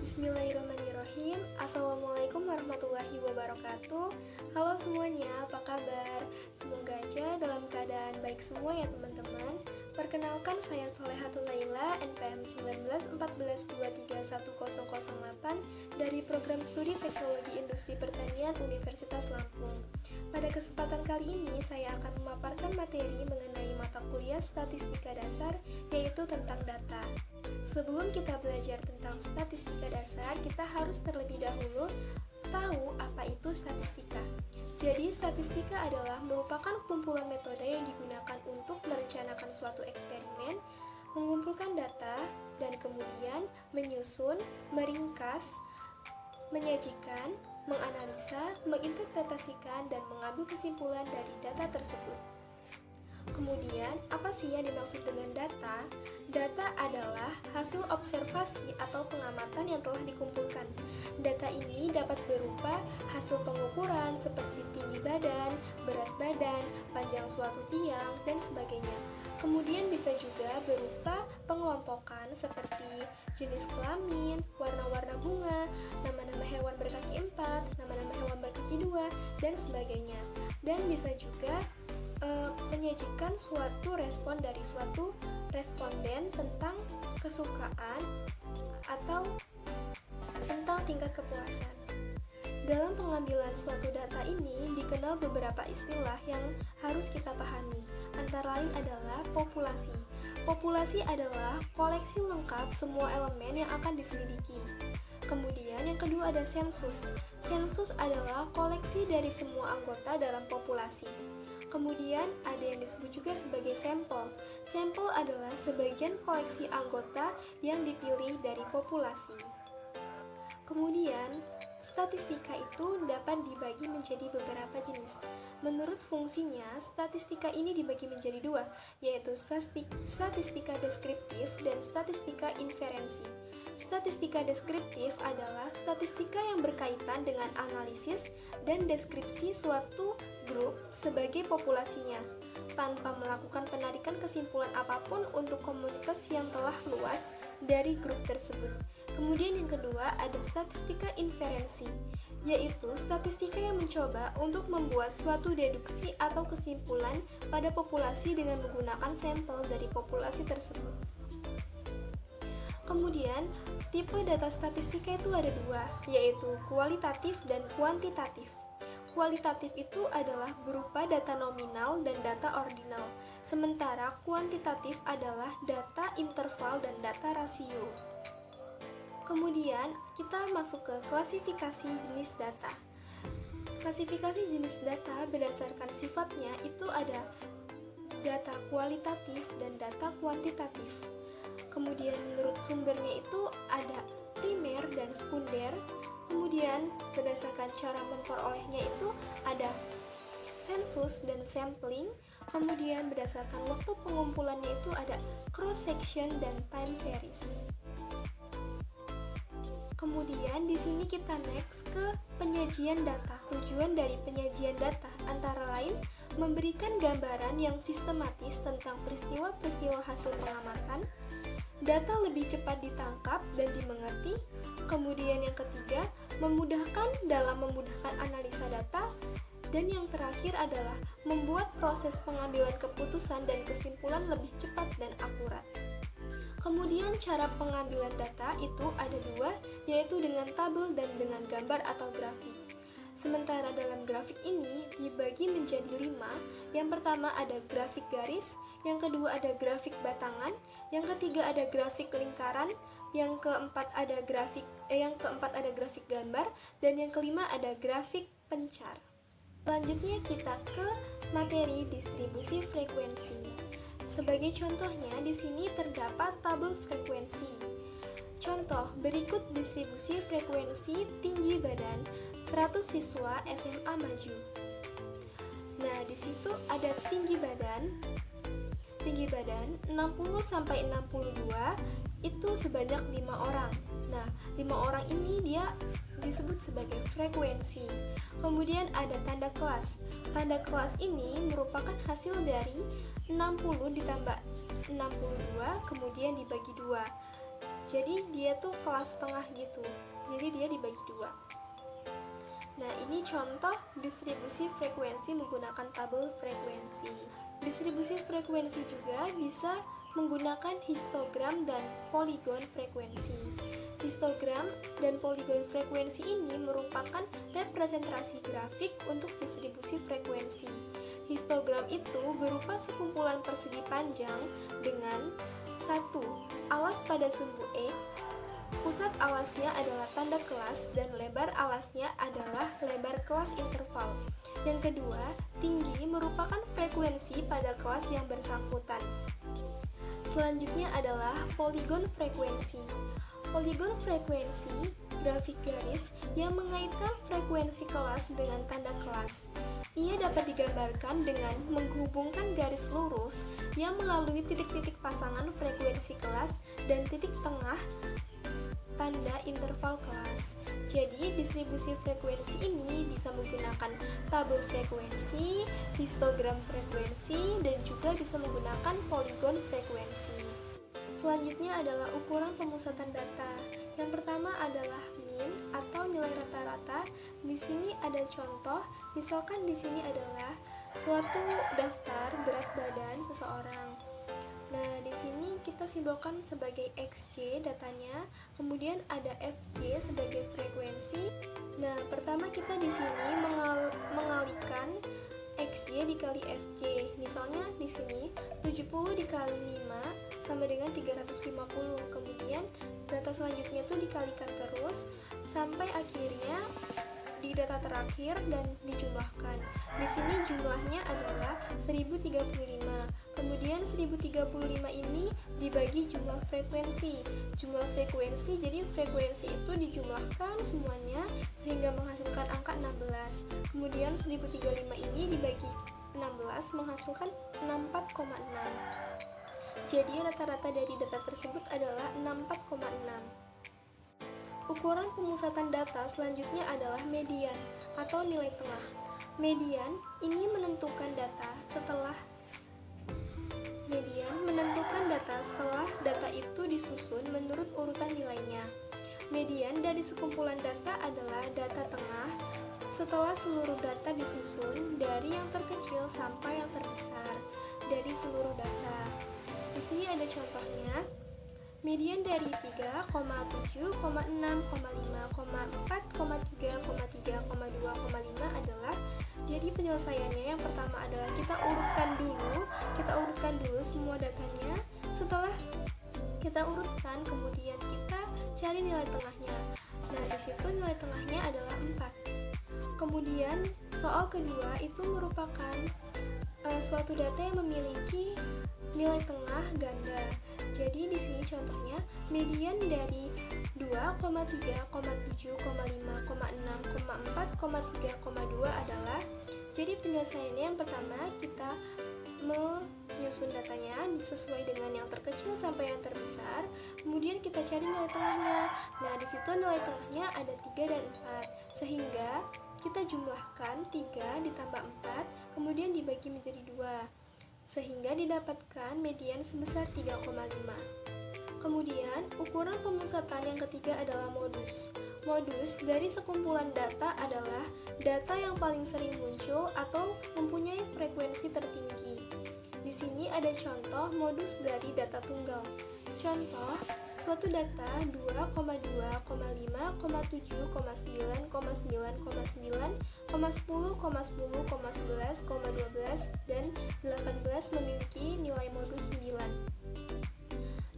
Bismillahirrahmanirrahim. Assalamualaikum warahmatullahi wabarakatuh. Halo semuanya, apa kabar? Semoga aja dalam keadaan baik semua ya teman-teman. Perkenalkan, saya Solehatul Laila, NPM 1914231008 dari Program Studi Teknologi Industri Pertanian Universitas Lampung. Pada kesempatan kali ini, saya akan memaparkan materi mengenai mata kuliah statistika dasar, yaitu tentang data. Sebelum kita belajar tentang statistika dasar, kita harus terlebih dahulu tahu apa itu statistika. Jadi, statistika adalah merupakan kumpulan metode yang digunakan untuk merencanakan suatu eksperimen, mengumpulkan data, dan kemudian menyusun, meringkas, menyajikan, menganalisa, menginterpretasikan, dan mengambil kesimpulan dari data tersebut. Kemudian, apa sih yang dimaksud dengan data? Data adalah hasil observasi atau pengamatan yang telah dikumpulkan. Data ini dapat berupa hasil pengukuran seperti tinggi badan, berat badan, panjang suatu tiang, dan sebagainya. Kemudian bisa juga berupa pengelompokan seperti jenis kelamin, warna-warna bunga, nama-nama hewan berkaki 4, nama-nama hewan berkaki 2, dan sebagainya. Dan bisa juga menyajikan suatu respon dari suatu responden tentang kesukaan atau tentang tingkat kepuasan. Dalam pengambilan suatu data ini dikenal beberapa istilah yang harus kita pahami. Antara lain adalah populasi. Populasi adalah koleksi lengkap semua elemen yang akan diselidiki. Kemudian yang kedua ada sensus. Sensus adalah koleksi dari semua anggota dalam populasi. Kemudian ada yang disebut juga sebagai sampel. Sampel adalah sebagian koleksi anggota yang dipilih dari populasi. Kemudian, statistika itu dapat dibagi menjadi beberapa jenis. Menurut fungsinya, statistika ini dibagi menjadi dua, yaitu statistika deskriptif dan statistika inferensi. Statistika deskriptif adalah statistika yang berkaitan dengan analisis dan deskripsi suatu grup sebagai populasinya, tanpa melakukan penarikan kesimpulan apapun untuk komunitas yang telah luas dari grup tersebut. Kemudian yang kedua ada statistika inferensi, yaitu statistika yang mencoba untuk membuat suatu deduksi atau kesimpulan pada populasi dengan menggunakan sampel dari populasi tersebut. Kemudian, tipe data statistika itu ada dua, yaitu kualitatif dan kuantitatif. Kualitatif itu adalah berupa data nominal dan data ordinal, sementara kuantitatif adalah data interval dan data rasio. Kemudian, kita masuk ke klasifikasi jenis data. Klasifikasi jenis data berdasarkan sifatnya itu ada data kualitatif dan data kuantitatif. Kemudian menurut sumbernya itu ada primer dan sekunder. Kemudian berdasarkan cara memperolehnya itu ada sensus dan sampling. Kemudian berdasarkan waktu pengumpulannya itu ada cross section dan time series. Kemudian di sini kita next ke penyajian data. Tujuan dari penyajian data antara lain memberikan gambaran yang sistematis tentang peristiwa-peristiwa hasil pengamatan, data lebih cepat ditangkap dan dimengerti. Kemudian yang ketiga, memudahkan analisa data. Dan yang terakhir adalah membuat proses pengambilan keputusan dan kesimpulan lebih cepat dan akurat. Kemudian cara pengambilan data itu ada dua, yaitu dengan tabel dan dengan gambar atau grafik. Sementara dalam grafik ini dibagi menjadi 5. Yang pertama ada grafik garis, yang kedua ada grafik batangan, yang ketiga ada grafik lingkaran, yang keempat ada grafik gambar, dan yang kelima ada grafik pencar. Selanjutnya kita ke materi distribusi frekuensi. Sebagai contohnya di sini terdapat tabel frekuensi. Contoh, berikut distribusi frekuensi tinggi badan 100 siswa SMA Maju. Nah, di situ ada tinggi badan 60 sampai 62 itu sebanyak 5 orang. Nah, 5 orang ini dia disebut sebagai frekuensi. Kemudian ada tanda kelas. Tanda kelas ini merupakan hasil dari 60 ditambah 62 kemudian dibagi 2. Jadi dia tuh kelas tengah gitu. Jadi dia dibagi dua. Nah, ini contoh distribusi frekuensi menggunakan tabel frekuensi. Distribusi frekuensi juga bisa menggunakan histogram dan poligon frekuensi. Histogram dan poligon frekuensi ini merupakan representasi grafik untuk distribusi frekuensi. Histogram itu berupa sekumpulan persegi panjang dengan 1. Alas pada sumbu X. Pusat alasnya adalah tanda kelas dan lebar alasnya adalah lebar kelas interval. Yang kedua, tinggi merupakan frekuensi pada kelas yang bersangkutan. Selanjutnya adalah poligon frekuensi. Poligon frekuensi, grafik garis yang mengaitkan frekuensi kelas dengan tanda kelas. Ia dapat digambarkan dengan menghubungkan garis lurus yang melalui titik-titik pasangan frekuensi kelas dan titik tengah tanda interval kelas. Jadi, distribusi frekuensi ini bisa menggunakan tabel frekuensi, histogram frekuensi, dan juga bisa menggunakan poligon frekuensi. Selanjutnya adalah ukuran pemusatan data. Yang pertama adalah min atau nilai rata-rata. Di sini ada contoh, misalkan di sini adalah suatu daftar berat badan seseorang. Nah, di sini kita simbolkan sebagai XJ datanya, kemudian ada FJ sebagai frekuensi. Nah, pertama kita di sini mengalikan XJ dikali FJ. Misalnya di sini 70 dikali 5 sama dengan 350. Kemudian data selanjutnya itu dikalikan terus sampai akhirnya di data terakhir dan dijumlahkan. Di sini jumlahnya adalah 1035. Kemudian 1035 ini dibagi jumlah frekuensi. Jumlah frekuensi, jadi frekuensi itu dijumlahkan semuanya sehingga menghasilkan angka 16. Kemudian 1035 ini dibagi 16 menghasilkan 64,6. Jadi rata-rata dari data tersebut adalah 64,6. Ukuran pemusatan data selanjutnya adalah median atau nilai tengah. Median ini menentukan data setelah data itu disusun menurut urutan nilainya. Median dari sekumpulan data adalah data tengah setelah seluruh data disusun dari yang terkecil sampai yang terbesar dari seluruh data. Di sini ada contohnya. Median dari 3, 7, 6, 5, 4, 3, 3, 2, 5 adalah, jadi penyelesaiannya yang pertama adalah kita urutkan dulu semua datanya. Setelah kita urutkan, kemudian kita cari nilai tengahnya. Nah, di situ nilai tengahnya adalah 4. Kemudian soal kedua itu merupakan suatu data yang memiliki nilai tengah ganda. Jadi di sini contohnya median dari 2, 3, 7, 5, 6, 4, 3,2 adalah, jadi penyelesaiannya yang pertama kita menyusun datanya sesuai dengan yang terkecil sampai yang terbesar, kemudian kita cari nilai tengahnya. Nah, di situ nilai tengahnya ada 3 dan 4, sehingga kita jumlahkan 3 ditambah 4, kemudian dibagi menjadi 2, sehingga didapatkan median sebesar 3,5. Kemudian, ukuran pemusatan yang ketiga adalah modus. Modus dari sekumpulan data adalah data yang paling sering muncul atau mempunyai frekuensi tertinggi. Di sini ada contoh modus dari data tunggal. Contoh, suatu data 2,2, 5, 7, 9, 9, 10, 11, 12, dan 18 memiliki nilai modus 9.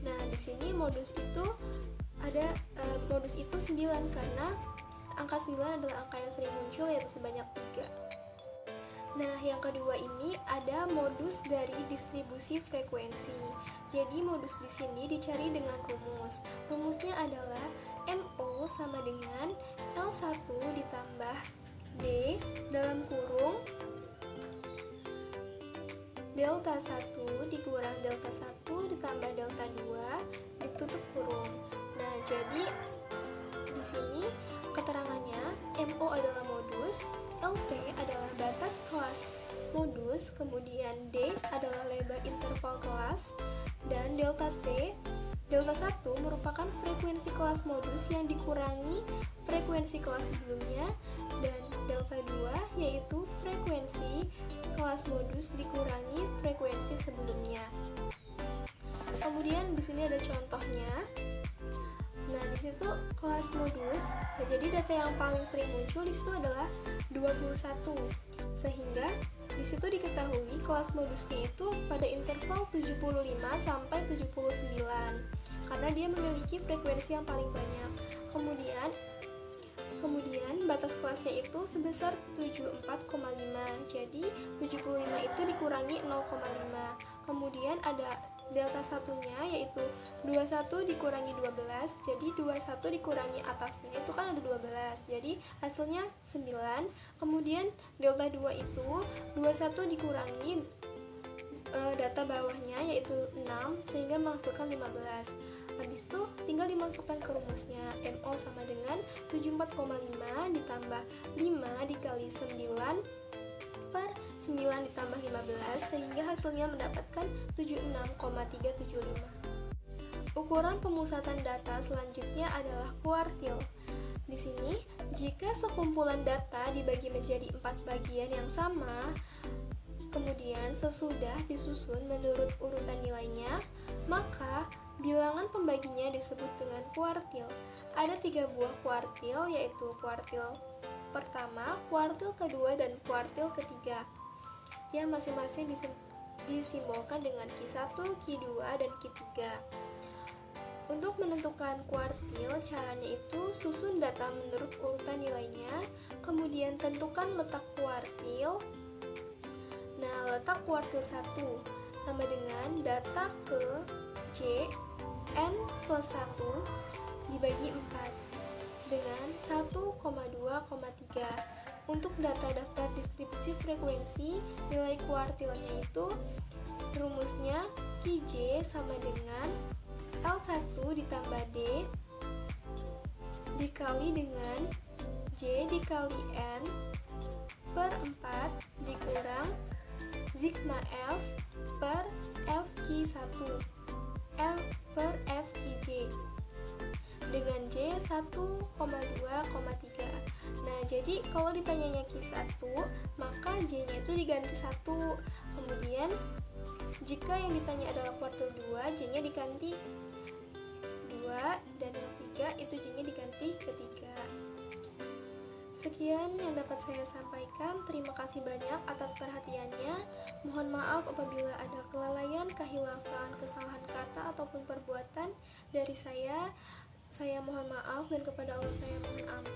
Nah, di sini modus itu ada modus itu 9 karena angka 9 adalah angka yang sering muncul, yaitu sebanyak 3. Nah, yang kedua ini ada modus dari distribusi frekuensi. Jadi modus di sini dicari dengan rumus. Rumusnya adalah MO sama dengan L1 ditambah D dalam kurung delta 1 dikurang delta 1 ditambah delta 2 ditutup kurung. Nah, jadi di sini keterangannya MO adalah modus, LP adalah batas kelas modus, kemudian D adalah lebar interval kelas, dan delta T Delta 1 merupakan frekuensi kelas modus yang dikurangi frekuensi kelas sebelumnya, dan delta 2 yaitu frekuensi kelas modus dikurangi frekuensi sebelumnya. Kemudian di sini ada contohnya. Nah, di situ kelas modus. Nah, jadi data yang paling sering muncul di situ adalah 21. Sehingga di situ diketahui kelas modusnya itu pada interval 75 sampai 79 karena dia memiliki frekuensi yang paling banyak. Kemudian batas kelasnya itu sebesar 74,5. Jadi 75 itu dikurangi 0,5. Kemudian ada delta satunya yaitu 21 dikurangi 12. Jadi 21 dikurangi atasnya itu kan ada 12. Jadi hasilnya 9. Kemudian delta 2 itu 21 dikurangi data bawahnya yaitu 6 sehingga menghasilkan 15. Habis itu tinggal dimasukkan ke rumusnya. MO sama dengan 74,5 ditambah 5 dikali 9 per 9 ditambah 15 sehingga hasilnya mendapatkan 76,375. Ukuran pemusatan data selanjutnya adalah kuartil. Di sini, jika sekumpulan data dibagi menjadi 4 bagian yang sama, kemudian sesudah disusun menurut urutan nilainya, maka bilangan pembaginya disebut dengan kuartil. Ada 3 buah kuartil, yaitu kuartil pertama, kuartil kedua, dan kuartil ketiga, yang masing-masing disimbolkan dengan Q1, Q2, dan Q3. Untuk menentukan kuartil, caranya itu susun data menurut urutan nilainya, kemudian tentukan letak kuartil. Nah, letak kuartil 1 sama dengan data ke J N plus 1 dibagi 4 dengan 1,2,3. Untuk data daftar distribusi frekuensi, nilai kuartilnya itu rumusnya QJ sama dengan L1 ditambah D dikali dengan J dikali N per 4 dikurang sigma F per FQ1 L per FQJ dengan J 1,2,3. Nah, jadi kalau ditanyanya Q1, maka J-nya itu diganti 1. Kemudian jika yang ditanya adalah kuartil 2, J-nya diganti 2, dan yang 3 itu J-nya diganti ke 3. Sekian yang dapat saya sampaikan. Terima kasih banyak atas perhatiannya. Mohon maaf apabila ada kelalaian, kehilafan, kesalahan kata ataupun perbuatan dari saya. Saya mohon maaf, dan kepada Allah saya mohon ampun.